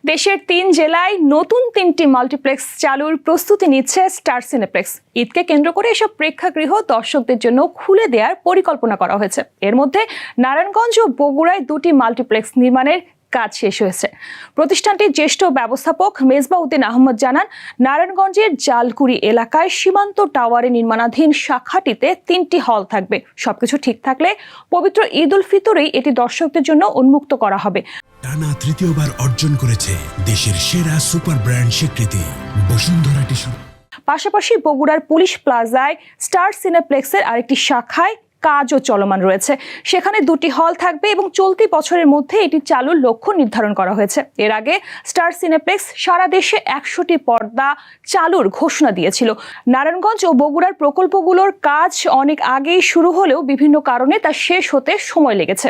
দেশের ৩ জেলায় নতুন ৩টি মাল্টিপ্লেক্স চালুর প্রস্তুতি নিচ্ছে স্টার সিনেপ্লেক্স। ঈদকে কেন্দ্র করে এসব প্রেক্ষাগৃহ দর্শকদের জন্য খুলে দেওয়ার পরিকল্পনা করা হয়েছে। এর মধ্যে নারায়ণগঞ্জ ও বগুড়ায় 2টি মাল্টিপ্লেক্স নির্মাণের কাজ শেষ হয়েছে। প্রতিষ্ঠানটির জ্যেষ্ঠ ব্যবস্থাপক মেজবাউদ্দিন আহমদ জানান, নারায়ণগঞ্জের জালকুড়ি এলাকায় সীমান্ত টাওয়ারে নির্মাণাধীন শাখাটিতে 3টি হল থাকবে। সবকিছু ঠিক থাকলে পবিত্র ঈদ উল ফিতরেই এটি দর্শকদের জন্য উন্মুক্ত করা হবে। টানা তৃতীয়বার অর্জন করেছে দেশের সেরা সুপার ব্র্যান্ড স্বীকৃতি বসুন্ধরা টিস্যু। পাশাপাশি বগুড়ার পুলিশ প্লাজায় স্টার সিনেপ্লেক্সের আরেকটি শাখায় কাজও চলমান রয়েছে। সেখানে 2টি হল থাকবে এবং চলতি বছরের মধ্যে এটি চালুর লক্ষ্য নির্ধারণ করা হয়েছে। এর আগে স্টার সিনেপ্লেক্স সারা দেশে 100টি পর্দা চালুর ঘোষণা দিয়েছিল। নারায়ণগঞ্জ ও বগুড়ার প্রকল্পগুলোর কাজ অনেক আগেই শুরু হলেও বিভিন্ন কারণে তা শেষ হতে সময় লেগেছে।